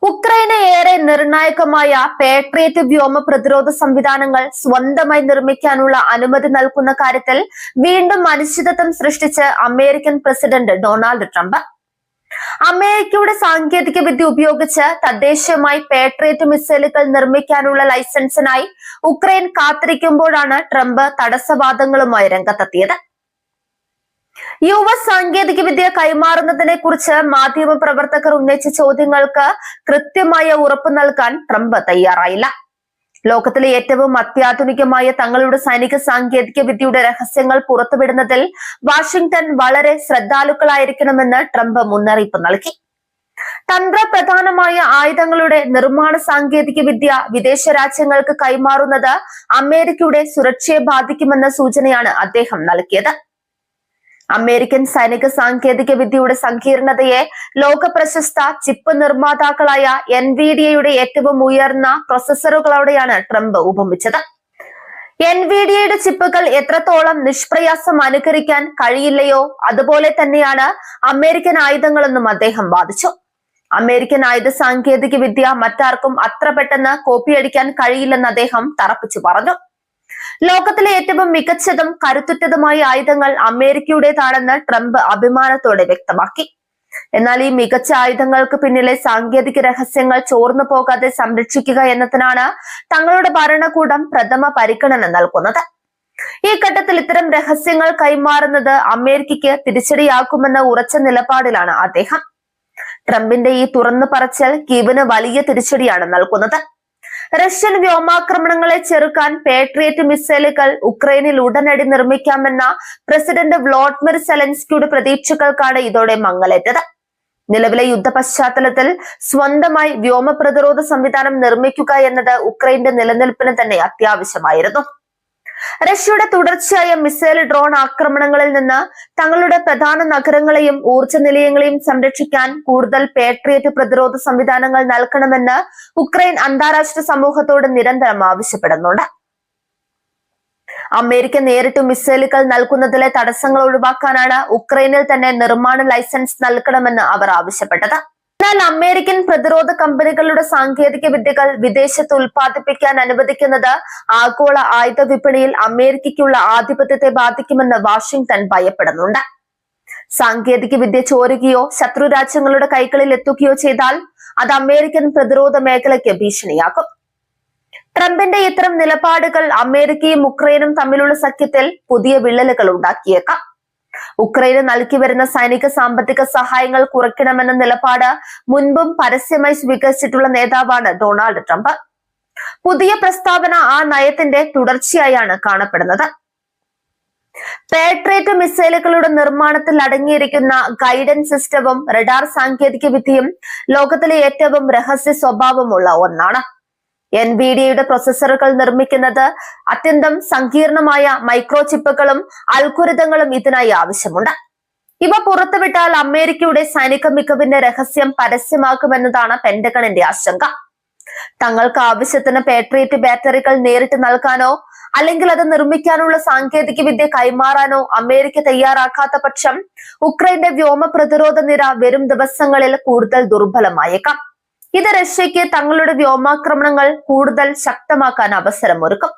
ഉക്രൈന് ഏറെ നിർണായകമായ പേട്രിയറ്റ് വ്യോമ പ്രതിരോധ സംവിധാനങ്ങൾ സ്വന്തമായി നിർമ്മിക്കാനുള്ള അനുമതി നൽകുന്ന കാര്യത്തിൽ വീണ്ടും അനിശ്ചിതത്വം സൃഷ്ടിച്ച് അമേരിക്കൻ പ്രസിഡന്റ് ഡൊണാൾഡ് ട്രംപ്. അമേരിക്കയുടെ സാങ്കേതിക വിദ്യ ഉപയോഗിച്ച് തദ്ദേശീയമായി പേട്രിയറ്റ് മിസൈലുകൾ നിർമ്മിക്കാനുള്ള ലൈസൻസിനായി ഉക്രൈൻ കാത്തിരിക്കുമ്പോഴാണ് ട്രംപ് തടസ്സവാദങ്ങളുമായി രംഗത്തെത്തിയത്. സാങ്കേതിക വിദ്യ കൈമാറുന്നതിനെ കുറിച്ച് മാധ്യമപ്രവർത്തകർ ഉന്നയിച്ച ചോദ്യങ്ങൾക്ക് കൃത്യമായ ഉറപ്പ് നൽകാൻ ട്രംപ് തയ്യാറായില്ല. ലോകത്തിലെ ഏറ്റവും അത്യാധുനികമായ തങ്ങളുടെ സൈനിക സാങ്കേതിക വിദ്യയുടെ രഹസ്യങ്ങൾ പുറത്തുവിടുന്നതിൽ വാഷിംഗ്ടൺ വളരെ ശ്രദ്ധാലുക്കളായിരിക്കണമെന്ന് ട്രംപ് മുന്നറിയിപ്പ് നൽകി. തന്ത്രപ്രധാനമായ ആയുധങ്ങളുടെ നിർമ്മാണ സാങ്കേതിക വിദ്യ വിദേശ രാജ്യങ്ങൾക്ക് കൈമാറുന്നത് അമേരിക്കയുടെ സുരക്ഷയെ ബാധിക്കുമെന്ന സൂചനയാണ് അദ്ദേഹം നൽകിയത്. അമേരിക്കൻ സൈനിക സാങ്കേതിക വിദ്യയുടെ സങ്കീർണതയെ ലോക പ്രശസ്ത ചിപ്പ് നിർമ്മാതാക്കളായ എൻവിഡിയയുടെ ഏറ്റവും ഉയർന്ന പ്രൊസസറുകളോടെയാണ് ട്രംപ് ഉപമിച്ചത്. എൻവിഡിയയുടെ ചിപ്പുകൾ എത്രത്തോളം നിഷ്പ്രയാസം അനുകരിക്കാൻ കഴിയില്ലയോ അതുപോലെ തന്നെയാണ് അമേരിക്കൻ ആയുധങ്ങളെന്നും അദ്ദേഹം വാദിച്ചു. അമേരിക്കൻ ആയുധ സാങ്കേതിക വിദ്യ മറ്റാർക്കും അത്ര പെട്ടെന്ന് കോപ്പിയടിക്കാൻ കഴിയില്ലെന്ന് അദ്ദേഹം തറപ്പിച്ചു പറഞ്ഞു. ലോകത്തിലെ ഏറ്റവും മികച്ചതും കരുത്തുറ്റതുമായ ആയുധങ്ങൾ അമേരിക്കയുടേതാണെന്ന് ട്രംപ് അഭിമാനത്തോടെ വ്യക്തമാക്കി. എന്നാൽ ഈ മികച്ച ആയുധങ്ങൾക്ക് പിന്നിലെ സാങ്കേതിക രഹസ്യങ്ങൾ ചോർന്നു പോകാതെ സംരക്ഷിക്കുക എന്നതിനാണ് തങ്ങളുടെ ഭരണകൂടം പ്രഥമ പരിഗണന നൽകുന്നത്. ഈ ഘട്ടത്തിൽ ഇത്തരം രഹസ്യങ്ങൾ കൈമാറുന്നത് അമേരിക്കയ്ക്ക് തിരിച്ചടിയാക്കുമെന്ന ഉറച്ച നിലപാടിലാണ് അദ്ദേഹം. ട്രംപിന്റെ ഈ തുറന്നു പറച്ചിൽ കീവിന് വലിയ തിരിച്ചടിയാണ് നൽകുന്നത്. റഷ്യൻ വ്യോമാക്രമണങ്ങളെ ചെറുക്കാൻ പേട്രിയറ്റ് മിസൈലുകൾ ഉക്രൈനിൽ ഉടനടി നിർമ്മിക്കാമെന്ന പ്രസിഡന്റ് വ്ളോഡിമിർ സെലൻസ്കിയുടെ പ്രതീക്ഷകൾക്കാണ് ഇതോടെ മങ്ങലേറ്റത്. നിലവിലെ യുദ്ധ പശ്ചാത്തലത്തിൽ സ്വന്തമായി വ്യോമ പ്രതിരോധ സംവിധാനം നിർമ്മിക്കുക എന്നത് ഉക്രൈന്റെ നിലനിൽപ്പിന് തന്നെ അത്യാവശ്യമായിരുന്നു. റഷ്യയുടെ തുടർച്ചയായ മിസൈൽ ഡ്രോൺ ആക്രമണങ്ങളിൽ നിന്ന് തങ്ങളുടെ പ്രധാന നഗരങ്ങളെയും ഊർജ്ജ നിലയങ്ങളെയും സംരക്ഷിക്കാൻ കൂടുതൽ പേട്രിയറ്റ് പ്രതിരോധ സംവിധാനങ്ങൾ നൽകണമെന്ന് ഉക്രൈൻ അന്താരാഷ്ട്ര സമൂഹത്തോട് നിരന്തരം ആവശ്യപ്പെടുന്നുണ്ട്. അമേരിക്ക നേരിട്ട് മിസൈലുകൾ നൽകുന്നതിലെ തടസ്സങ്ങൾ ഒഴിവാക്കാനാണ് ഉക്രൈനിൽ തന്നെ നിർമ്മാണ ലൈസൻസ് നൽകണമെന്ന് അവർ ആവശ്യപ്പെട്ടത്. എന്നാൽ അമേരിക്കൻ പ്രതിരോധ കമ്പനികളുടെ സാങ്കേതിക വിദ്യകൾ വിദേശത്ത് ഉൽപ്പാദിപ്പിക്കാൻ അനുവദിക്കുന്നത് ആഗോള ആയുധ വിപണിയിൽ അമേരിക്കയ്ക്കുള്ള ആധിപത്യത്തെ ബാധിക്കുമെന്ന് വാഷിംഗ്ടൺ ഭയപ്പെടുന്നുണ്ട്. സാങ്കേതിക വിദ്യ ചോരുകയോ ശത്രു രാജ്യങ്ങളുടെ കൈകളിൽ എത്തുകയോ ചെയ്താൽ അത് അമേരിക്കൻ പ്രതിരോധ മേഖലയ്ക്ക് ഭീഷണിയാകും. ട്രംപിന്റെ ഇത്തരം നിലപാടുകൾ അമേരിക്കയും ഉക്രൈനും തമ്മിലുള്ള സഖ്യത്തിൽ പുതിയ വിള്ളലുകൾ ഉണ്ടാക്കിയേക്കാം. ഉക്രൈന് നൽകി വരുന്ന സൈനിക സാമ്പത്തിക സഹായങ്ങൾ കുറയ്ക്കണമെന്ന നിലപാട് മുൻപും പരസ്യമായി സ്വീകരിച്ചിട്ടുള്ള നേതാവാണ് ഡൊണാൾഡ് ട്രംപ്. പുതിയ പ്രസ്താവന ആ നയത്തിന്റെ തുടർച്ചയായാണ് കാണപ്പെടുന്നത്. പേട്രിയറ്റ് മിസൈലുകളുടെ നിർമ്മാണത്തിൽ അടങ്ങിയിരിക്കുന്ന ഗൈഡൻസ് സിസ്റ്റവും റഡാർ സാങ്കേതിക വിദ്യയും ലോകത്തിലെ ഏറ്റവും രഹസ്യ സ്വഭാവമുള്ള ഒന്നാണ്. എൻവിഡിയയുടെ പ്രൊസസറുകൾ നിർമ്മിക്കുന്നത് അത്യന്തം സങ്കീർണമായ മൈക്രോ ചിപ്പുകളും അൽഗോരിതങ്ങളും ഇതിനായി ആവശ്യമുണ്ട്. ഇവ പുറത്തുവിട്ടാൽ അമേരിക്കയുടെ സൈനിക മികവിന്റെ രഹസ്യം പരസ്യമാക്കുമെന്നതാണ് പെന്റഗണിന്റെ ആശങ്ക. തങ്ങൾക്ക് ആവശ്യത്തിന് പേട്രിയറ്റ് ബാറ്ററികൾ നേരിട്ട് നൽകാനോ അല്ലെങ്കിൽ അത് നിർമ്മിക്കാനുള്ള സാങ്കേതിക വിദ്യ കൈമാറാനോ അമേരിക്ക തയ്യാറാക്കാത്ത പക്ഷം ഉക്രൈന്റെ വ്യോമ പ്രതിരോധ നിര വരും ദിവസങ്ങളിൽ കൂടുതൽ ദുർബലമായേക്കാം. ഇത് റഷ്യയ്ക്ക് തങ്ങളുടെ വ്യോമാക്രമണങ്ങൾ കൂടുതൽ ശക്തമാക്കാൻ അവസരമൊരുക്കും.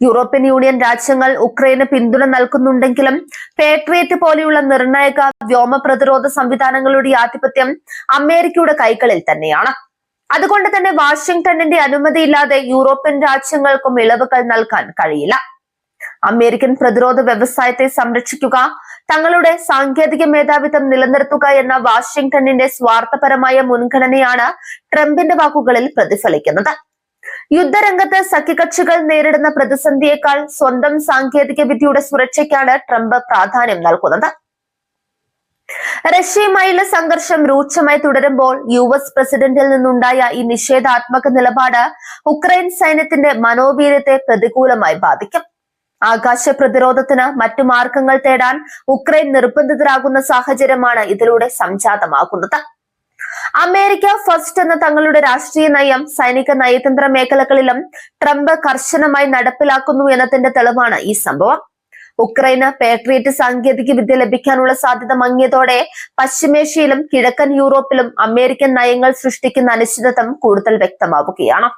യൂറോപ്യൻ യൂണിയൻ രാജ്യങ്ങൾ ഉക്രൈന് പിന്തുണ നൽകുന്നുണ്ടെങ്കിലും പേട്രിയറ്റ് പോലെയുള്ള നിർണായക വ്യോമ പ്രതിരോധ സംവിധാനങ്ങളുടെ ആധിപത്യം അമേരിക്കയുടെ കൈകളിൽ തന്നെയാണ്. അതുകൊണ്ട് തന്നെ വാഷിംഗ്ടണിന്റെ അനുമതിയില്ലാതെ യൂറോപ്യൻ രാജ്യങ്ങൾക്കും ഇളവുകൾ നൽകാൻ കഴിയില്ല. അമേരിക്കൻ പ്രതിരോധ വ്യവസായത്തെ സംരക്ഷിക്കുക, തങ്ങളുടെ സാങ്കേതിക മേധാവിത്വം നിലനിർത്തുക എന്ന വാഷിംഗ്ടണിന്റെ സ്വാർത്ഥപരമായ മുൻഗണനയാണ് ട്രംപിന്റെ വാക്കുകളിൽ പ്രതിഫലിക്കുന്നത്. യുദ്ധരംഗത്ത് സഖ്യകക്ഷികൾ നേരിടുന്ന പ്രതിസന്ധിയേക്കാൾ സ്വന്തം സാങ്കേതിക വിദ്യയുടെ സുരക്ഷയ്ക്കാണ് ട്രംപ് പ്രാധാന്യം നൽകുന്നത്. റഷ്യയുമായുള്ള സംഘർഷം രൂക്ഷമായി തുടരുമ്പോൾ US പ്രസിഡന്റിൽ നിന്നുണ്ടായ ഈ നിഷേധാത്മക നിലപാട് ഉക്രൈൻ സൈന്യത്തിന്റെ മനോവീര്യത്തെ പ്രതികൂലമായി ബാധിക്കും. ആകാശ പ്രതിരോധത്തിന് മറ്റു മാർഗങ്ങൾ തേടാൻ ഉക്രൈൻ നിർബന്ധിതരാകുന്ന സാഹചര്യമാണ് ഇതിലൂടെ സംജാതമാകുന്നത്. അമേരിക്ക ഫസ്റ്റ് എന്ന തങ്ങളുടെ രാഷ്ട്രീയ നയം സൈനിക നയതന്ത്ര മേഖലകളിലും ട്രംപ് കർശനമായി നടപ്പിലാക്കുന്നു എന്നതിന്റെ തെളിവാണ് ഈ സംഭവം. ഉക്രൈന് പേട്രിയറ്റ് സാങ്കേതിക വിദ്യ ലഭിക്കാനുള്ള സാധ്യത മങ്ങിയതോടെ പശ്ചിമേഷ്യയിലും കിഴക്കൻ യൂറോപ്പിലും അമേരിക്കൻ നയങ്ങൾ സൃഷ്ടിക്കുന്ന അനിശ്ചിതത്വം കൂടുതൽ വ്യക്തമാവുകയാണ്.